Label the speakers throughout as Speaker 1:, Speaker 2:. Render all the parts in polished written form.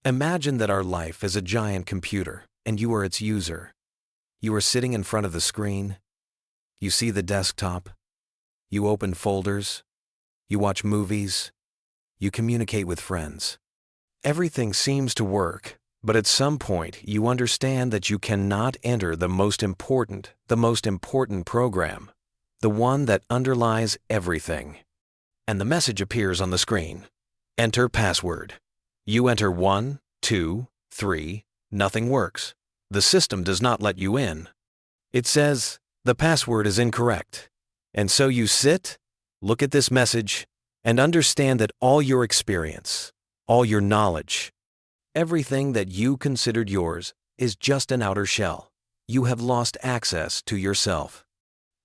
Speaker 1: Imagine that our life is a giant computer, and you are its user. You are sitting in front of the screen. You see the desktop. You open folders. You watch movies. You communicate with friends. Everything seems to work, but at some point you understand that you cannot enter the most important program, the one that underlies everything. And the message appears on the screen. Enter password. You enter 1, 2, 3, nothing works. The system does not let you in. It says, the password is incorrect. And so you sit, look at this message, and understand that all your experience, all your knowledge, everything that you considered yours is just an outer shell. You have lost access to yourself.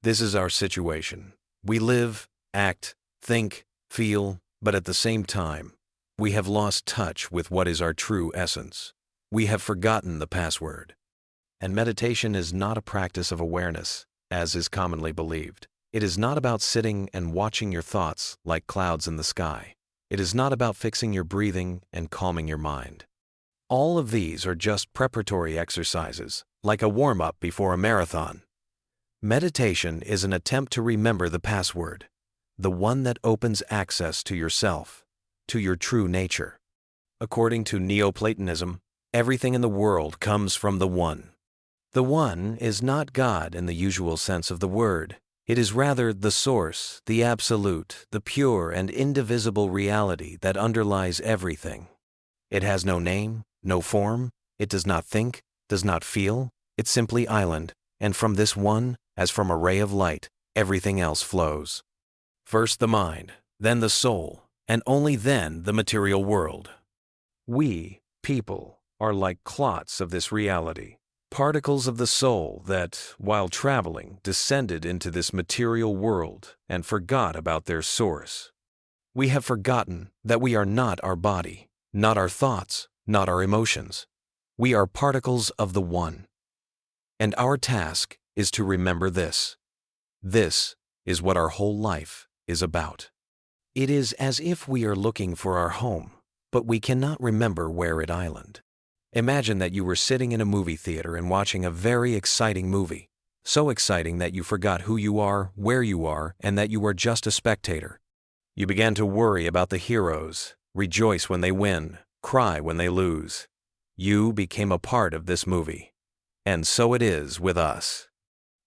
Speaker 1: This is our situation. We live, act, think, feel, but at the same time, we have lost touch with what is our true essence. We have forgotten the password. And meditation is not a practice of awareness, as is commonly believed. It is not about sitting and watching your thoughts like clouds in the sky. It is not about fixing your breathing and calming your mind. All of these are just preparatory exercises, like a warm-up before a marathon. Meditation is an attempt to remember the password, the one that opens access to yourself, to your true nature. According to Neoplatonism, everything in the world comes from the One. The One is not God in the usual sense of the word. It is rather the source, the absolute, the pure and indivisible reality that underlies everything. It has no name, no form, it does not think, does not feel, it's simply island, and from this One, as from a ray of light, everything else flows. First the mind, then the soul, and only then the material world. We, people, are like clots of this reality, particles of the soul that, while traveling, descended into this material world and forgot about their source. We have forgotten that we are not our body, not our thoughts, not our emotions. We are particles of the One. And our task is to remember this. This is what our whole life is about. It is as if we are looking for our home, but we cannot remember where it island. Imagine that you were sitting in a movie theater and watching a very exciting movie, so exciting that you forgot who you are, where you are, and that you are just a spectator. You began to worry about the heroes, rejoice when they win, cry when they lose. You became a part of this movie. And so it is with us.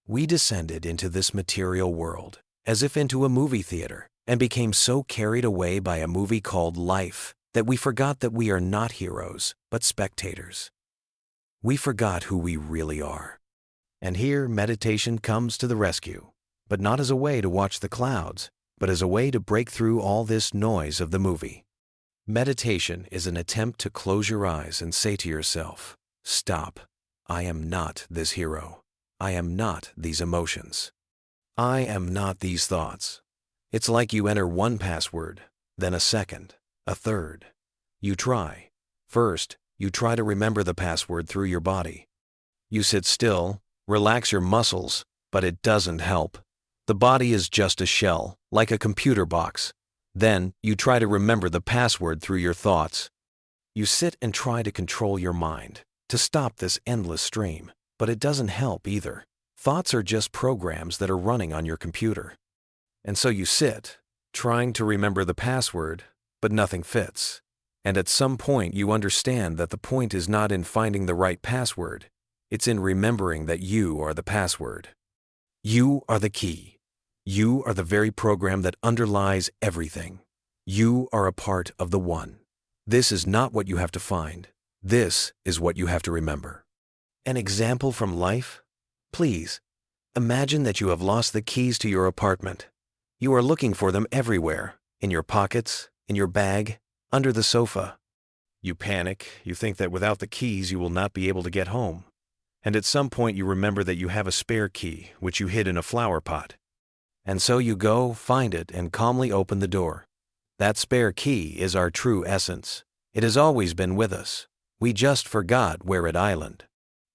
Speaker 1: We descended into this material world, as if into a movie theater, and became so carried away by a movie called life that we forgot that we are not heroes, but spectators. We forgot who we really are. And here meditation comes to the rescue, but not as a way to watch the clouds, but as a way to break through all this noise of the movie. Meditation is an attempt to close your eyes and say to yourself, stop, I am not this hero. I am not these emotions. I am not these thoughts. It's like you enter one password, then a second, a third. You try. First, you try to remember the password through your body. You sit still, relax your muscles, but it doesn't help. The body is just a shell, like a computer box. Then, you try to remember the password through your thoughts. You sit and try to control your mind, to stop this endless stream, but it doesn't help either. Thoughts are just programs that are running on your computer. And so you sit, trying to remember the password, but nothing fits. And at some point you understand that the point is not in finding the right password, it's in remembering that you are the password. You are the key. You are the very program that underlies everything. You are a part of the One. This is not what you have to find. This is what you have to remember. An example from life? Please, imagine that you have lost the keys to your apartment. You are looking for them everywhere, in your pockets, in your bag, under the sofa. You panic, you think that without the keys you will not be able to get home. And at some point you remember that you have a spare key, which you hid in a flower pot. And so you go, find it, and calmly open the door. That spare key is our true essence. It has always been with us. We just forgot where it island.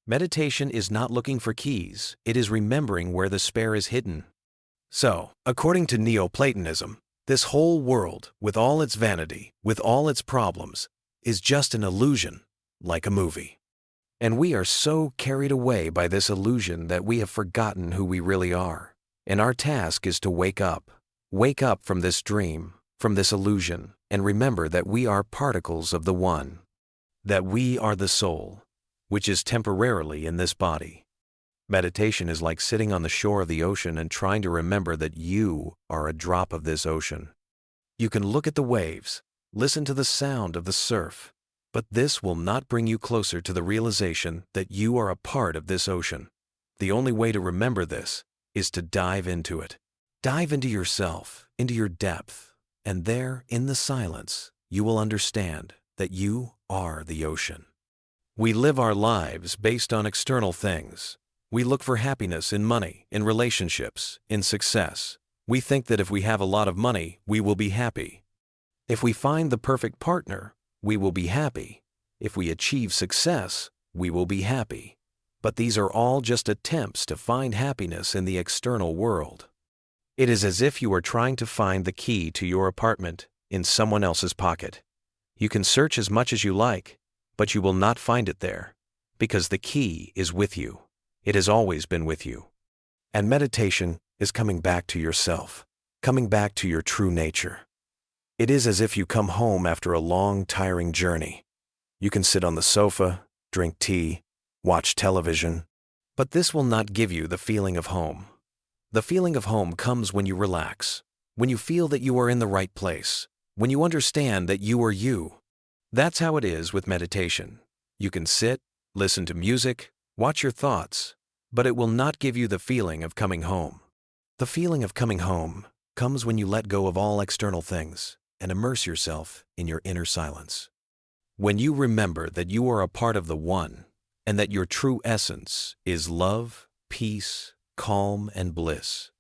Speaker 1: Meditation is not looking for keys, it is remembering where the spare is hidden. So, according to Neoplatonism, this whole world, with all its vanity, with all its problems, is just an illusion, like a movie. And we are so carried away by this illusion that we have forgotten who we really are. And our task is to wake up from this dream, from this illusion, and remember that we are particles of the One, that we are the soul, which is temporarily in this body. Meditation is like sitting on the shore of the ocean and trying to remember that you are a drop of this ocean. You can look at the waves, listen to the sound of the surf, but this will not bring you closer to the realization that you are a part of this ocean. The only way to remember this is to dive into it. Dive into yourself, into your depth, and there, in the silence, you will understand that you are the ocean. We live our lives based on external things. We look for happiness in money, in relationships, in success. We think that if we have a lot of money, we will be happy. If we find the perfect partner, we will be happy. If we achieve success, we will be happy. But these are all just attempts to find happiness in the external world. It is as if you are trying to find the key to your apartment in someone else's pocket. You can search as much as you like, but you will not find it there, because the key is with you. It has always been with you. And meditation is coming back to yourself, coming back to your true nature. It is as if you come home after a long, tiring journey. You can sit on the sofa, drink tea, watch television, but this will not give you the feeling of home. The feeling of home comes when you relax, when you feel that you are in the right place, when you understand that you are you. That's how it is with meditation. You can sit, listen to music, watch your thoughts, but it will not give you the feeling of coming home. The feeling of coming home comes when you let go of all external things and immerse yourself in your inner silence. When you remember that you are a part of the One and that your true essence is love, peace, calm, and bliss.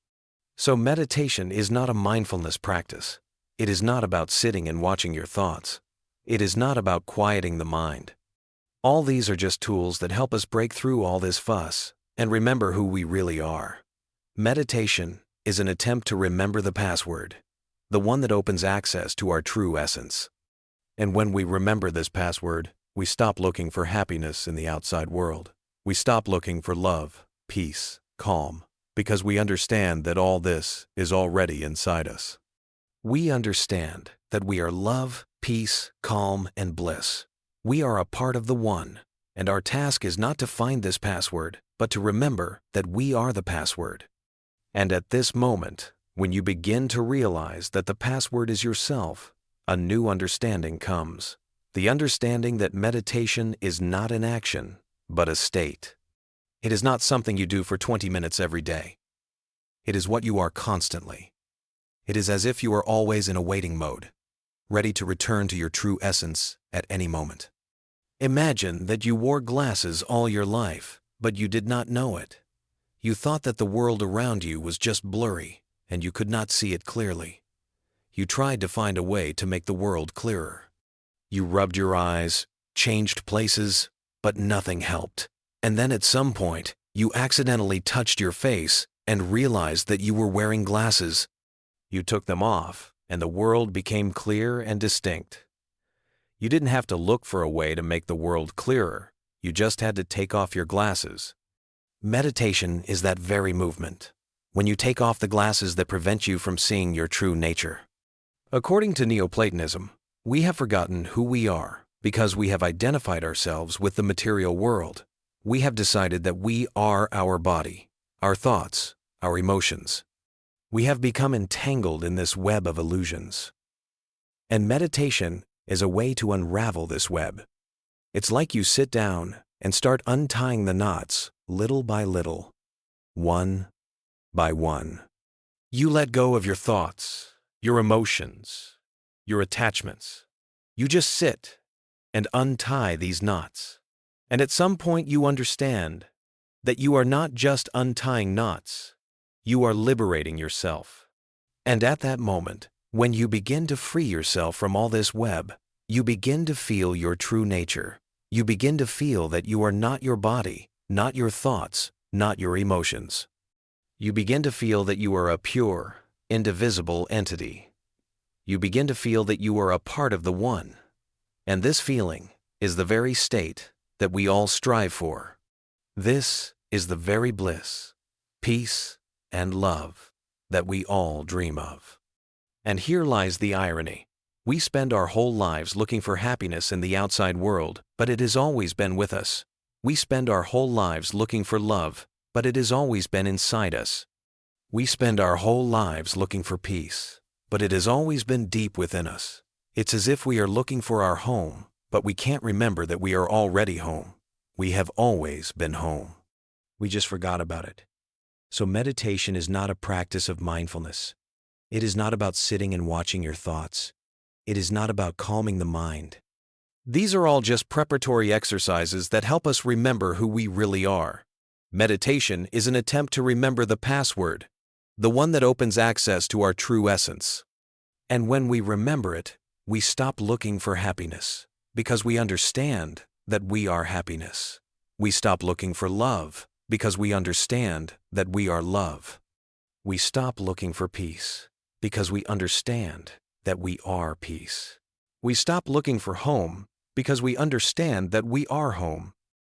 Speaker 1: So meditation is not a mindfulness practice. It is not about sitting and watching your thoughts. It is not about quieting the mind. All these are just tools that help us break through all this fuss and remember who we really are. Meditation is an attempt to remember the password, the one that opens access to our true essence. And when we remember this password, we stop looking for happiness in the outside world. We stop looking for love, peace, calm, because we understand that all this is already inside us. We understand that we are love, peace, calm, and bliss. We are a part of the One, and our task is not to find this password, but to remember that we are the password. And at this moment, when you begin to realize that the password is yourself, a new understanding comes. The understanding that meditation is not an action, but a state. It is not something you do for 20 minutes every day. It is what you are constantly. It is as if you are always in a waiting mode, ready to return to your true essence at any moment. Imagine that you wore glasses all your life, but you did not know it. You thought that the world around you was just blurry, and you could not see it clearly. You tried to find a way to make the world clearer. You rubbed your eyes, changed places, but nothing helped. And then at some point, you accidentally touched your face and realized that you were wearing glasses. You took them off, and the world became clear and distinct. You didn't have to look for a way to make the world clearer. You just had to take off your glasses. Meditation is that very movement, when you take off the glasses that prevent you from seeing your true nature. According to Neoplatonism, we have forgotten who we are because we have identified ourselves with the material world. We have decided that we are our body, our thoughts, our emotions. We have become entangled in this web of illusions. And meditation is a way to unravel this web. It's like you sit down and start untying the knots little by little, one by one. You let go of your thoughts, your emotions, your attachments. You just sit and untie these knots. And at some point you understand that you are not just untying knots, you are liberating yourself. And at that moment, when you begin to free yourself from all this web, you begin to feel your true nature. You begin to feel that you are not your body, not your thoughts, not your emotions. You begin to feel that you are a pure, indivisible entity. You begin to feel that you are a part of the One. And this feeling is the very state that we all strive for. This is the very bliss, peace, and love that we all dream of. And here lies the irony. We spend our whole lives looking for happiness in the outside world, but it has always been with us. We spend our whole lives looking for love, but it has always been inside us. We spend our whole lives looking for peace, but it has always been deep within us. It's as if we are looking for our home, but we can't remember that we are already home. We have always been home. We just forgot about it. So meditation is not a practice of mindfulness. It is not about sitting and watching your thoughts. It is not about calming the mind. These are all just preparatory exercises that help us remember who we really are. Meditation is an attempt to remember the password, the one that opens access to our true essence. And when we remember it, we stop looking for happiness, because we understand that we are happiness. We stop looking for love, because we understand that we are love. We stop looking for peace, because we understand that we are peace. We stop looking for home, because we understand that we are home.